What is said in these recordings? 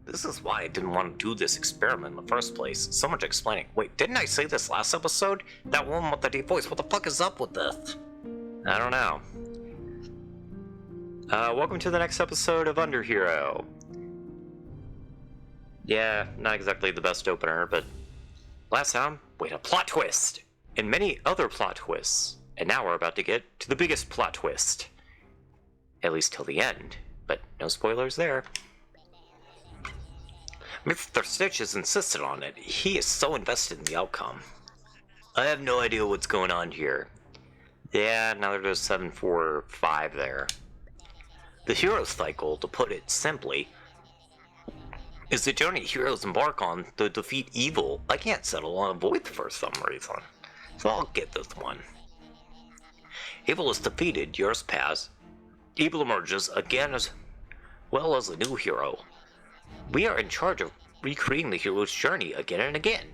This is why I didn't want to do this experiment in the first place. So much explaining. Wait, didn't I say this last episode? That woman with the deep voice, what the fuck is up with this? I don't know. Welcome to the next episode of Underhero. Yeah, not exactly the best opener, but last time, wait, a plot twist! And many other plot twists. And now we're about to get to the biggest plot twist. At least till the end. But no spoilers there. Mr. Stitch has insisted on it. He is so invested in the outcome. I have no idea what's going on here. Yeah, now there's 745 there. The hero cycle, to put it simply, is the journey heroes embark on to defeat evil. I can't settle on a void for some reason, so I'll get this one. Evil is defeated, years pass. Evil emerges again as well as a new hero. We are in charge of recreating the hero's journey again and again.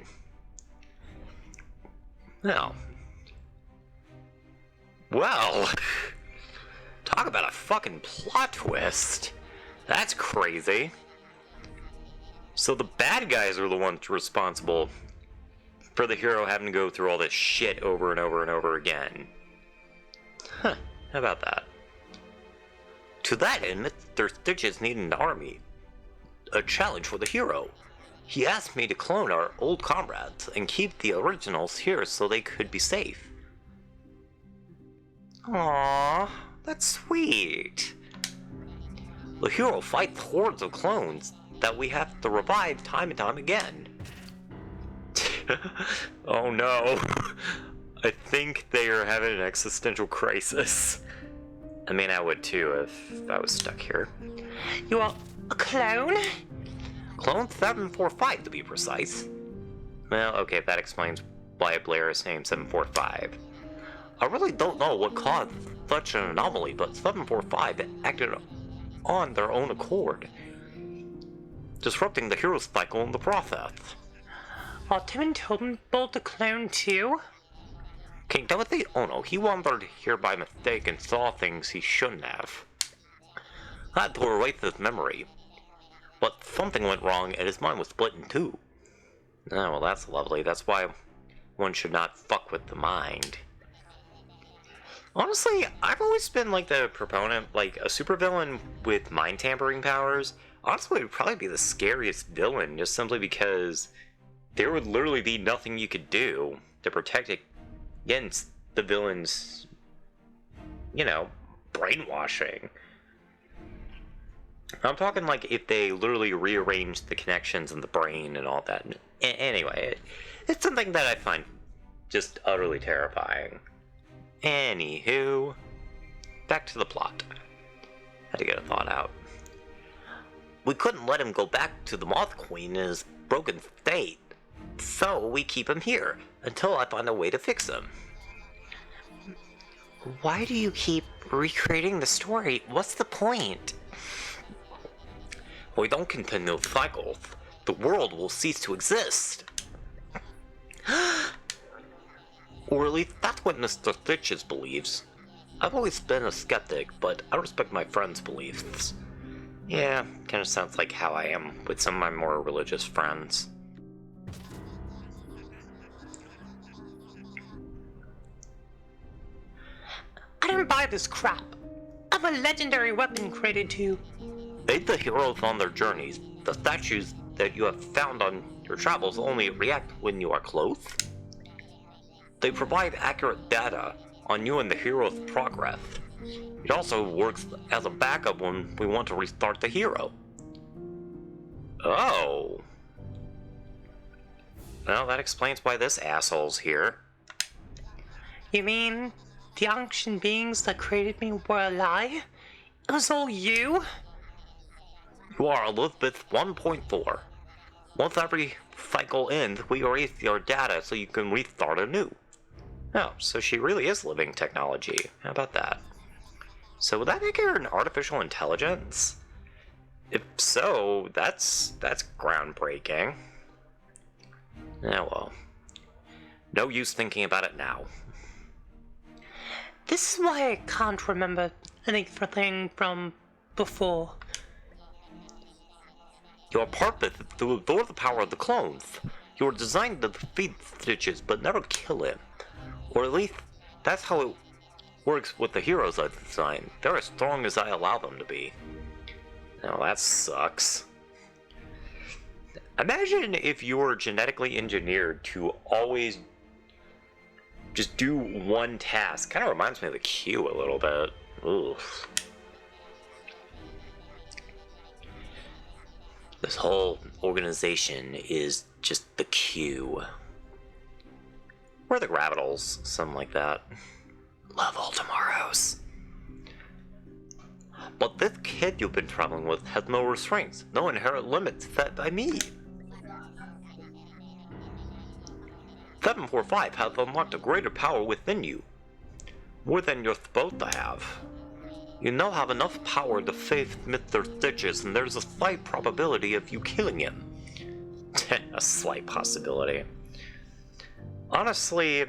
Now, well, talk about a fucking plot twist. That's crazy. So the bad guys are the ones responsible for the hero having to go through all this shit over and over and over again. Huh, how about that? To that end, Mr. Stitches needed an army. A challenge for the hero. He asked me to clone our old comrades and keep the originals here so they could be safe. Aww, that's sweet. The hero fights hordes of clones that we have to revive time and time again. Oh no. I think they are having an existential crisis. I mean, I would too if I was stuck here. You are a clone? Clone 745 to be precise. Well, okay, that explains why Blair is named 745. I really don't know what caused such an anomaly, but 745 acted on their own accord, disrupting the hero's cycle in the process. Are Tim and Tilden both a clone too? King Timothy? Oh no, he wandered here by mistake and saw things he shouldn't have. I had to erase his memory, but something went wrong and his mind was split in two. Oh, well that's lovely. That's why one should not fuck with the mind. Honestly, I've always been like the proponent, like a supervillain with mind tampering powers. Honestly, would probably be the scariest villain, just simply because there would literally be nothing you could do to protect it against the villain's, you know, brainwashing. I'm talking like if they literally rearranged the connections in the brain and all that. Anyway, it's something that I find just utterly terrifying. Anywho, back to the plot. Had to get a thought out. We couldn't let him go back to the Moth Queen in his broken state, so we keep him here until I find a way to fix him. Why do you keep recreating the story? What's the point? We don't continue the cycles. The world will cease to exist. Or at least that's what Mr. Stitches believes. I've always been a skeptic, but I respect my friends' beliefs. Yeah, kinda sounds like how I am with some of my more religious friends. I don't buy this crap. I'm a legendary weapon created to aid the heroes on their journeys. The statues that you have found on your travels only react when you are close. They provide accurate data on you and the hero's progress. It also works as a backup when we want to restart the hero. Oh. Well, that explains why this asshole's here. You mean the ancient beings that created me were a lie? It was all you? You are Elizabeth 1.4. Once every cycle ends, we erase your data so you can restart anew. Oh, so she really is living technology. How about that? So would that make her an artificial intelligence? If so, that's groundbreaking. Yeah, well. No use thinking about it now. This is why I can't remember anything from before. You are part of it through the power of the clones. You were designed to defeat Stitches, but never kill him. Or at least, that's how it works with the heroes I design. They're as strong as I allow them to be. Now that sucks. Imagine if you were genetically engineered to always just do one task. Kind of reminds me of the Q a little bit. Oof. This whole organization is just the Q. Or the Gravitals, something like that. Love all tomorrows. But this kid you've been traveling with has no restraints, no inherent limits set by me. 745 has unlocked a greater power within you. More than you're supposed to have. You now have enough power to face Mr. Stitches, and there's a slight probability of you killing him. A slight possibility. Honestly,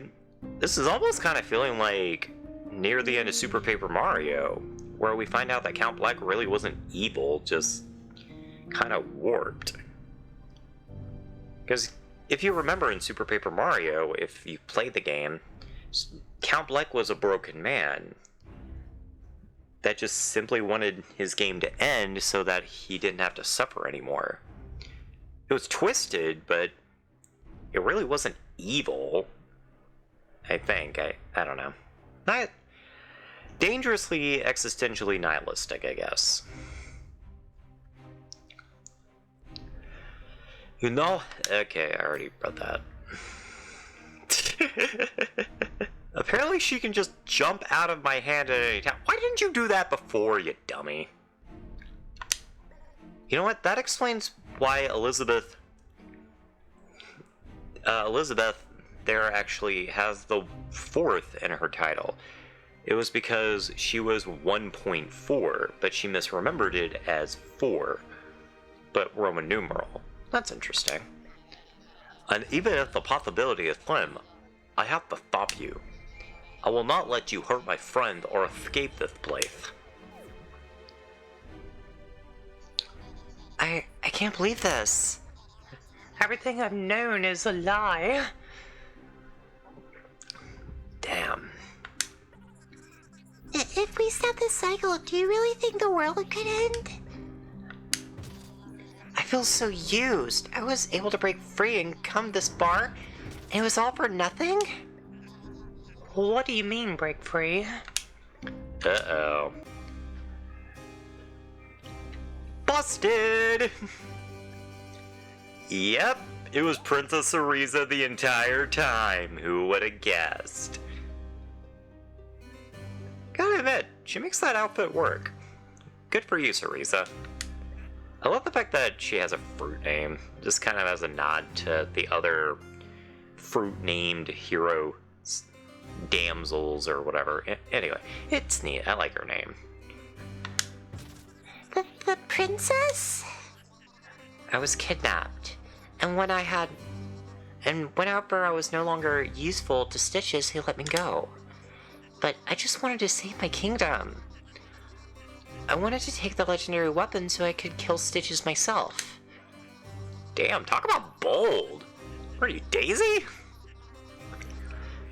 this is almost kind of feeling like near the end of Super Paper Mario, where we find out that Count Black really wasn't evil, just kind of warped. Because if you remember in Super Paper Mario, if you played the game, Count Black was a broken man that just simply wanted his game to end so that he didn't have to suffer anymore. It was twisted, but it really wasn't evil, I think. I don't know. Not dangerously existentially nihilistic, I guess. You know? Okay, I already read that. Apparently she can just jump out of my hand at any time. Why didn't you do that before, you dummy? You know what? That explains why Elizabeth there actually has the 4th in her title. It was because she was 1.4, but she misremembered it as 4, but Roman numeral. That's interesting. And even if the possibility is slim, I have to stop you. I will not let you hurt my friend or escape this place. I can't believe this. Everything I've known is a lie. Damn. If we stop this cycle, do you really think the world could end? I feel so used. I was able to break free and come this far, and it was all for nothing? What do you mean, break free? Uh-oh. Busted! Yep, it was Princess Ariza the entire time. Who would have guessed? Gotta admit, she makes that outfit work. Good for you, Ariza. I love the fact that she has a fruit name, just kind of as a nod to the other fruit-named hero damsels or whatever. Anyway, it's neat. I like her name. The princess? I was kidnapped, and whenever I was no longer useful to Stitches, he let me go. But I just wanted to save my kingdom. I wanted to take the legendary weapon so I could kill Stitches myself. Damn, talk about bold. What are you, Daisy?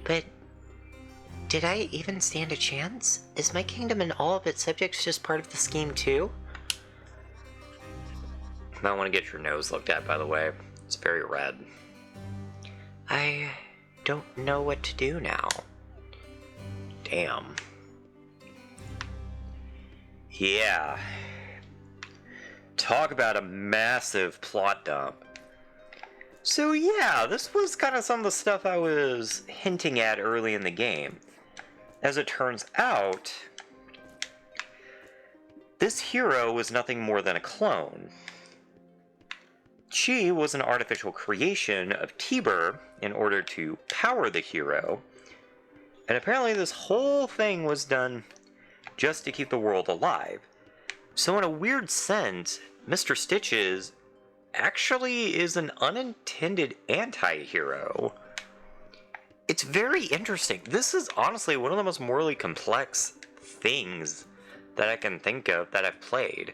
But did I even stand a chance? Is my kingdom and all of its subjects just part of the scheme too? I want to get your nose looked at, by the way. It's very red. I don't know what to do now. Damn. Yeah. Talk about a massive plot dump. So yeah, this was kind of some of the stuff I was hinting at early in the game. As it turns out, this hero was nothing more than a clone. She was an artificial creation of Tiber in order to power the hero, and apparently this whole thing was done just to keep the world alive. So in a weird sense, Mr. Stitches actually is an unintended anti-hero. It's very interesting. This is honestly one of the most morally complex things that I can think of that I've played.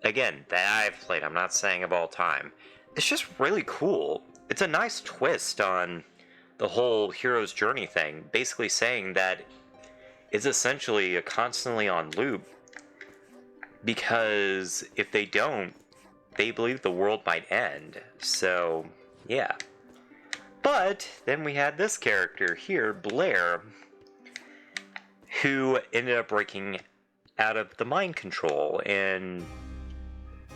again, that I've played, I'm not saying of all time, it's just really cool. It's a nice twist on the whole hero's journey thing, basically saying that it's essentially a constantly on loop, because if they don't, they believe the world might end. So, yeah. But then we had this character here, Blair, who ended up breaking out of the mind control, and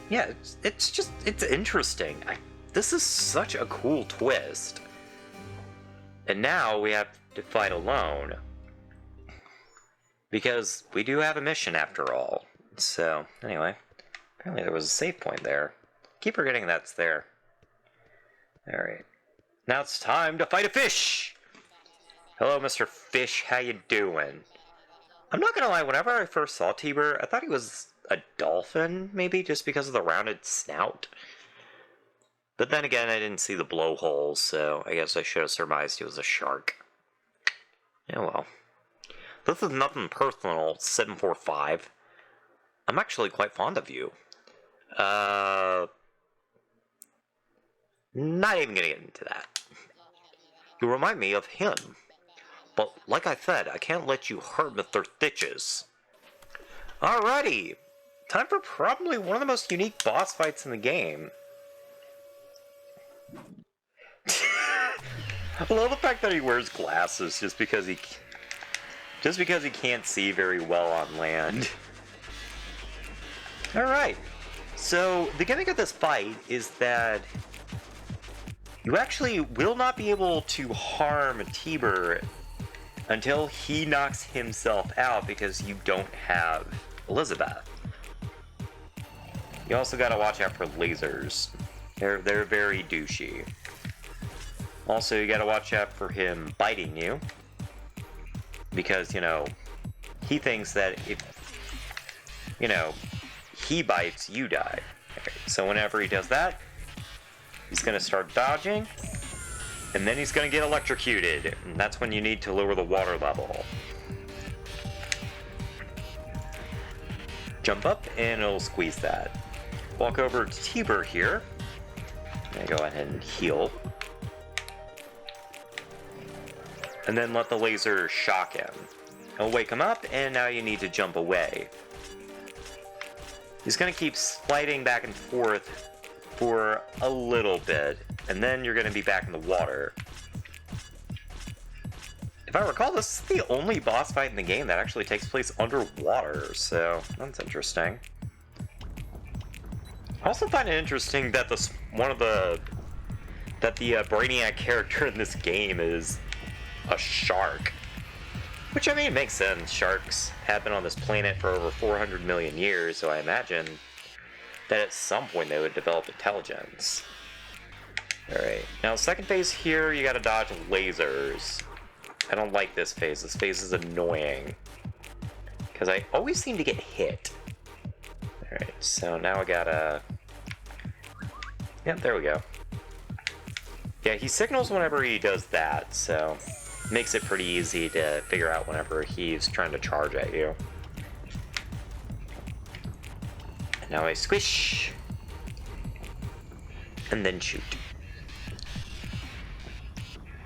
yeah, it's interesting. This is such a cool twist. And now we have to fight alone, because we do have a mission after all. So, anyway, apparently there was a save point there. Keep forgetting that's there. Alright. Now it's time to fight a fish! Hello, Mr. Fish, how you doing? I'm not gonna lie, whenever I first saw Tiber, I thought he was a dolphin, maybe, just because of the rounded snout. But then again, I didn't see the blowholes, so I guess I should have surmised he was a shark. Yeah, well. This is nothing personal, 745. I'm actually quite fond of you. Not even gonna get into that. You remind me of him. But like I said, I can't let you hurt Mr. Stitches. Alrighty! Time for probably one of the most unique boss fights in the game. I love the fact that he wears glasses just because he can't see very well on land. Alright, so the gimmick of this fight is that you actually will not be able to harm Tiber until he knocks himself out, because you don't have Elizabeth. You also gotta watch out for lasers. They're very douchey. Also, you gotta watch out for him biting you, because, you know, he thinks that if, you know, he bites, you die. Okay, so whenever he does that, he's gonna start dodging, and then he's gonna get electrocuted, and that's when you need to lower the water level. Jump up, and it'll squeeze that. Walk over to Tiber here. And go ahead and heal. And then let the laser shock him. It'll wake him up, and now you need to jump away. He's gonna keep sliding back and forth for a little bit, and then you're gonna be back in the water. If I recall, this is the only boss fight in the game that actually takes place underwater, so that's interesting. I also find it interesting that the Brainiac character in this game is a shark. Which, I mean, makes sense. Sharks have been on this planet for over 400 million years, so I imagine that at some point they would develop intelligence. Alright, now second phase here, you gotta dodge lasers. I don't like this phase. This phase is annoying, because I always seem to get hit. Alright, so now I gotta... Yep, there we go. Yeah, he signals whenever he does that, so makes it pretty easy to figure out whenever he's trying to charge at you. And now I squish, and then shoot.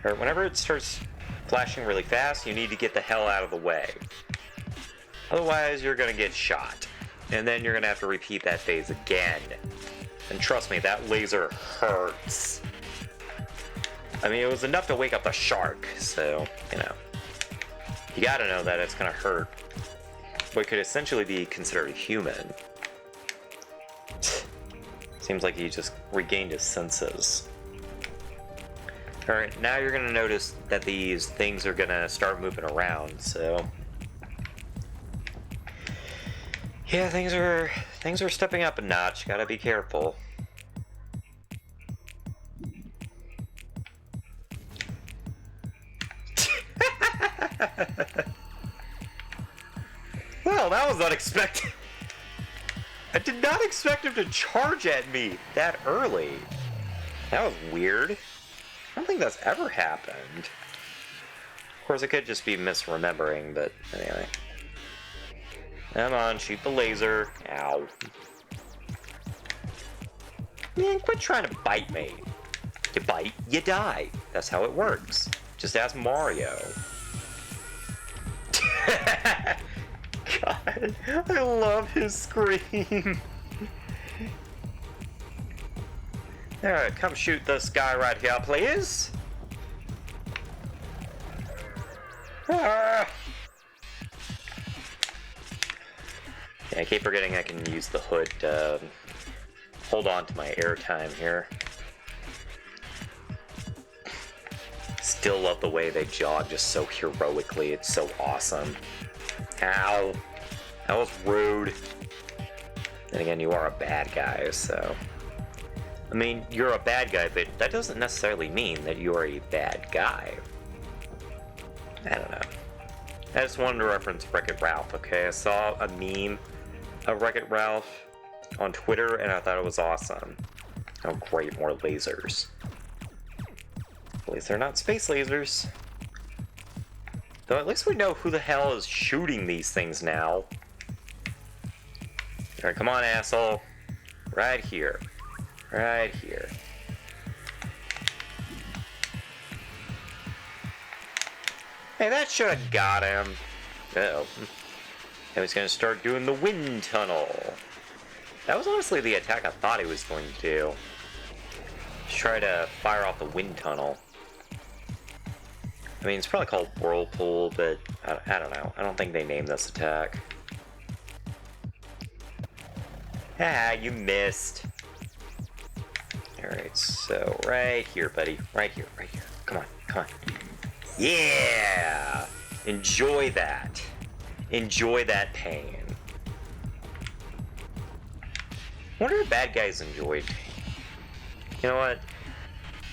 Alright, whenever it starts flashing really fast, you need to get the hell out of the way. Otherwise, you're gonna get shot. And then you're gonna have to repeat that phase again. And trust me, that laser hurts. I mean, it was enough to wake up the shark, so, you know. You gotta know that it's gonna hurt what could essentially be considered human. Seems like he just regained his senses. Alright, now you're gonna notice that these things are gonna start moving around, so... Yeah, things are stepping up a notch, gotta be careful. Well, that was unexpected. I did not expect him to charge at me that early. That was weird. I don't think that's ever happened. Of course, it could just be misremembering, but anyway. Come on, shoot the laser. Ow. Man, quit trying to bite me. You bite, you die. That's how it works. Just ask Mario. God, I love his scream. Alright, come shoot this guy right here, please. Ah. Yeah, I keep forgetting I can use the hood to hold on to my airtime here. Still love the way they jog just so heroically. It's so awesome. Ow. That was rude. And again, you are a bad guy, so... I mean, you're a bad guy, but that doesn't necessarily mean that you are a bad guy. I don't know. I just wanted to reference Wreck-It Ralph, okay? I saw a meme of Wreck-It Ralph on Twitter, and I thought it was awesome. Oh great, more lasers. At least they're not space lasers. Though at least we know who the hell is shooting these things now. Alright, come on, asshole. Right here. Right here. Hey, that should have got him. Uh-oh. Now he's gonna start doing the wind tunnel. That was honestly the attack I thought he was going to do. Just try to fire off the wind tunnel. I mean, it's probably called Whirlpool, but I don't know. I don't think they named this attack. Ah, you missed. Alright, so right here, buddy. Right here, right here. Come on, come on. Yeah! Enjoy that. Enjoy that pain. I wonder if bad guys enjoyed pain. You know what?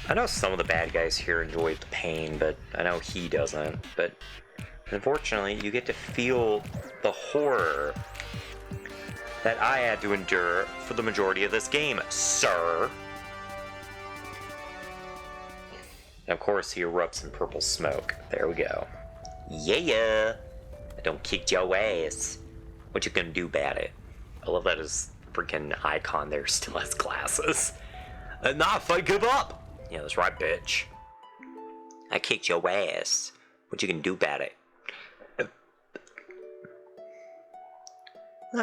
I know some of the bad guys here enjoy the pain, but I know he doesn't. But unfortunately, you get to feel the horror that I had to endure for the majority of this game, sir. And of course, he erupts in purple smoke. There we go. Yeah! I don't kick your ass. What you gonna do about it? I love that his freaking icon there still has glasses. Enough, I give up! Yeah, that's right, bitch. I kicked your ass. What you gonna do about it?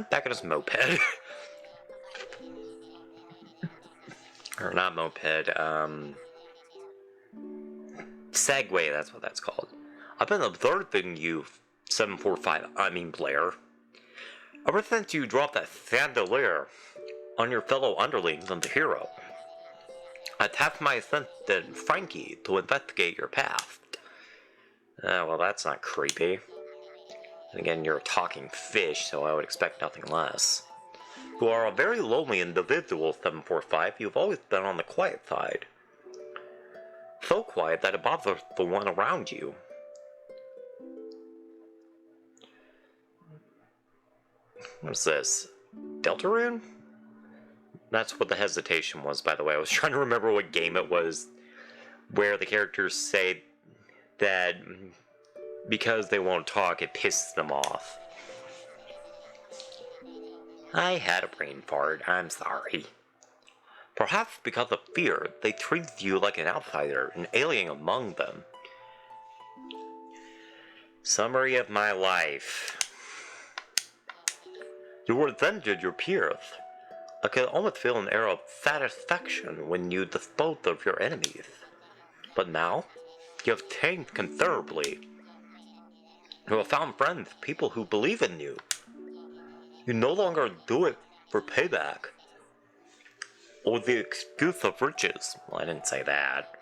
Back on his moped. Or not moped, Segway, that's what that's called. I've been observing you, 745, I mean Blair. Ever since you dropped that chandelier on your fellow underlings on the hero, I tapped my assistant Frankie to investigate your past. Well, that's not creepy. And again, you're a talking fish, so I would expect nothing less. You are a very lonely individual, 745. You've always been on the quiet side. So quiet that it bothers the one around you. What's this? Deltarune? That's what the hesitation was, by the way. I was trying to remember what game it was where the characters say that because they won't talk, it pisses them off. I had a brain fart. I'm sorry. Perhaps because of fear, they treat you like an outsider, an alien among them. Summary of my life. You resented your peers. I could almost feel an air of satisfaction when you disposed of your enemies. But now, you have changed considerably. You have found friends, people who believe in you. You no longer do it for payback. Or the excuse of riches. Well, I didn't say that.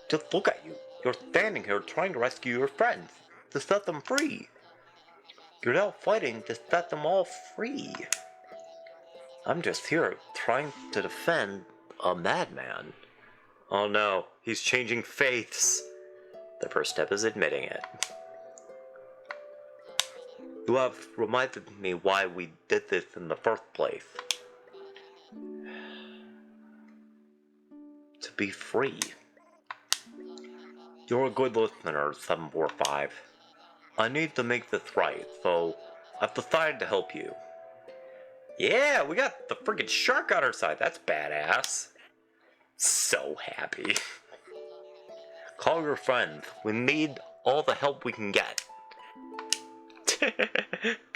Just look at you. You're standing here trying to rescue your friends, to set them free. You're now fighting to set them all free. I'm just here trying to defend a madman. Oh no, he's changing faiths. The first step is admitting it. You have reminded me why we did this in the first place. To be free. You're a good listener, 745. I need to make this right, so I've decided to help you. Yeah, we got the freaking shark on our side. That's badass. So happy. Call your friend. We need all the help we can get.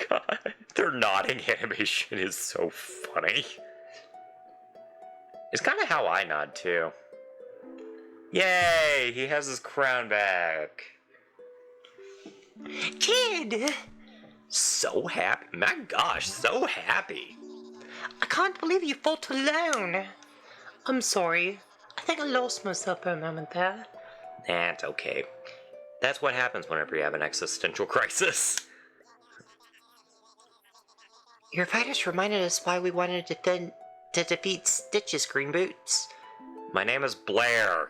God, their nodding animation is so funny. It's kind of how I nod too. Yay! He has his crown back. Kid! So happy. My gosh, so happy. I can't believe you fought alone. I'm sorry. I think I lost myself for a moment there. That's okay. That's what happens whenever you have an existential crisis. Your fighters reminded us why we wanted to defeat Stitch's green boots. My name is Blair.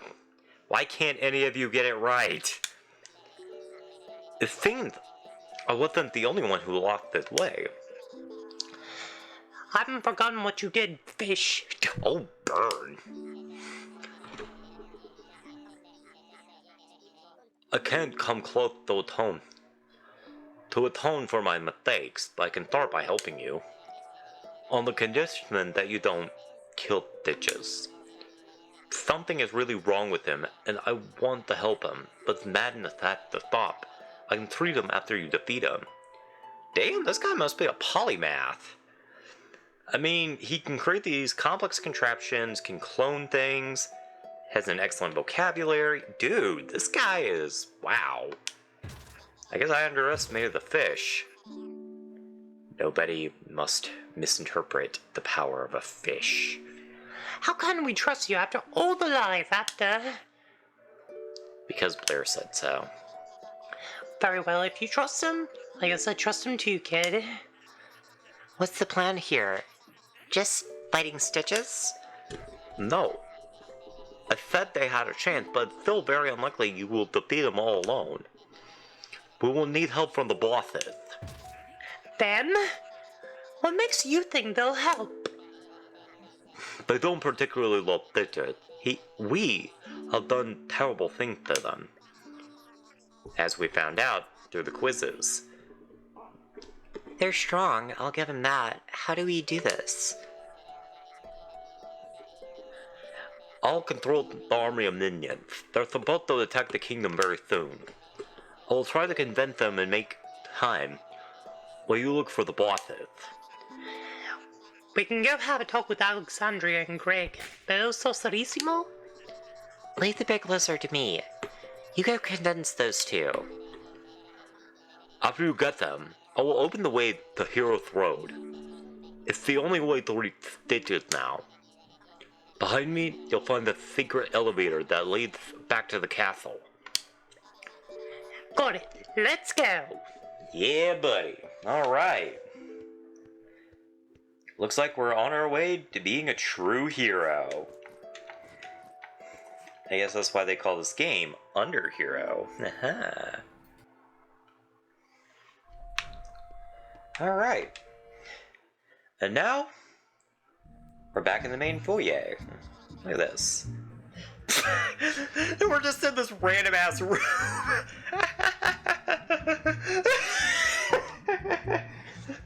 Why can't any of you get it right? It seemed I wasn't the only one who lost this way. I haven't forgotten what you did, fish. Oh, burn. I can't come close to atone for my mistakes, but I can start by helping you. On the condition that you don't kill Stitches. Something is really wrong with him, and I want to help him, but it's madness has to stop. I can treat him after you defeat him. Damn, this guy must be a polymath. I mean, he can create these complex contraptions, can clone things, has an excellent vocabulary. Dude, this guy is... wow. I guess I underestimated the fish. Nobody must misinterpret the power of a fish. How can we trust you after all the lies after? Because Blair said so. Very well, if you trust him, I guess I trust him too, kid. What's the plan here? Just fighting Stitches? No. I said they had a chance, but it's still very unlikely you will defeat them all alone. We will need help from the bosses. Them? What makes you think they'll help? They don't particularly love Stitches. We have done terrible things to them. As we found out through the quizzes. They're strong, I'll give them that. How do we do this? I'll control the army of minions. They're supposed to attack the kingdom very soon. I will try to convince them and make time while you look for the bosses. We can go have a talk with Alexandria and Greg, but also Sarissimo? Leave the big lizard to me. You go convince those two. After you get them, I will open the way to Hero's Road. It's the only way to reach Stitches now. Behind me, you'll find the secret elevator that leads back to the castle. Got it. Let's go. Yeah, buddy. Alright. Looks like we're on our way to being a true hero. I guess that's why they call this game Underhero. Alright. And now, we're back in the main foyer. Look at this. We're just in this random ass room.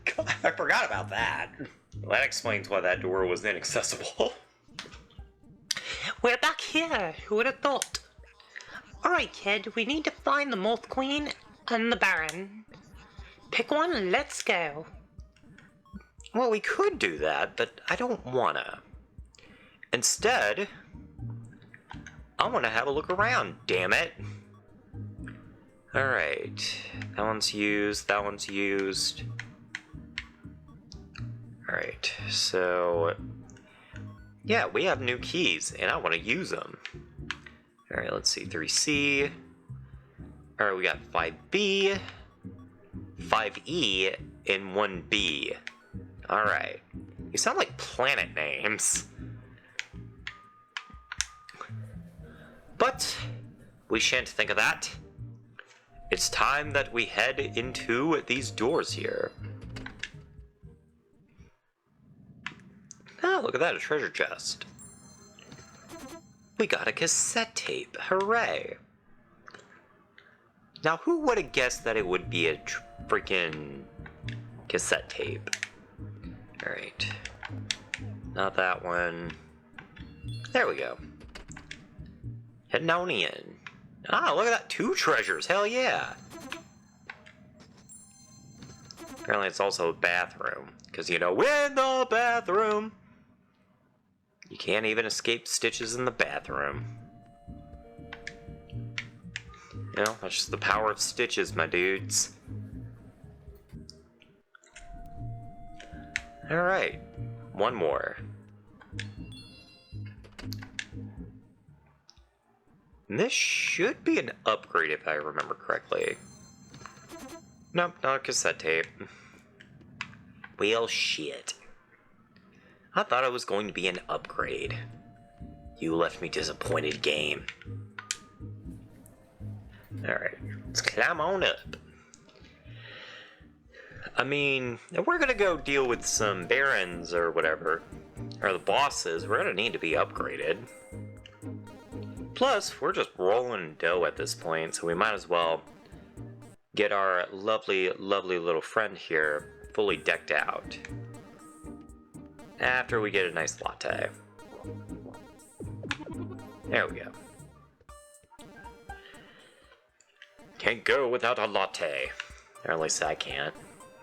God, I forgot about that. Well, that explains why that door was inaccessible. We're back here. Who would have thought? Alright, kid. We need to find the Moth Queen and the Baron. Pick one and let's go. Well, we could do that, but I don't wanna. Instead, I wanna have a look around, damn it. Alright, that one's used, that one's used. Alright, so... yeah, we have new keys, and I want to use them. Alright, let's see, 3C. Alright, we got 5B, 5E, and 1B. Alright. You sound like planet names. But, we shan't think of that. It's time that we head into these doors here. Oh, look at that, a treasure chest. We got a cassette tape, hooray. Now, who would have guessed that it would be a freaking cassette tape? Alright. Not that one. There we go. Heading on in. Ah, look at that. 2 treasures. Hell yeah. Apparently it's also a bathroom. Because, you know, in the bathroom. You can't even escape Stitches in the bathroom. You know, that's just the power of Stitches, my dudes. Alright. One more. And this should be an upgrade if I remember correctly. Nope, not a cassette tape. Well, shit. I thought it was going to be an upgrade. You left me disappointed, game. Alright, let's climb on up. I mean, if we're gonna go deal with some barons or whatever, or the bosses, we're gonna need to be upgraded. Plus, we're just rolling dough at this point, so we might as well get our lovely, lovely little friend here fully decked out. After we get a nice latte. There we go. Can't go without a latte. Or at least I can't.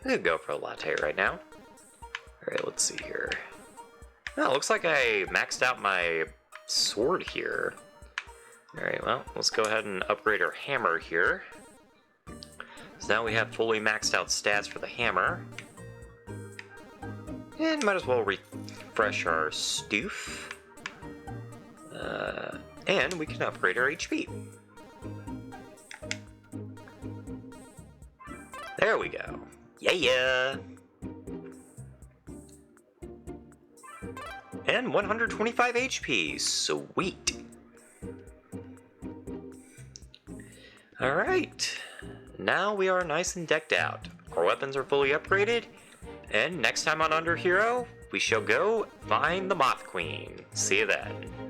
I could go for a latte right now. Alright, let's see here. Oh, looks like I maxed out my sword here. Alright, well, let's go ahead and upgrade our hammer here. So now we have fully maxed out stats for the hammer. And might as well refresh our stoof. And we can upgrade our HP. There we go. Yeah! And 125 HP. Sweet. Alright. Now we are nice and decked out. Our weapons are fully upgraded. And next time on Underhero, we shall go find the Moth Queen. See you then.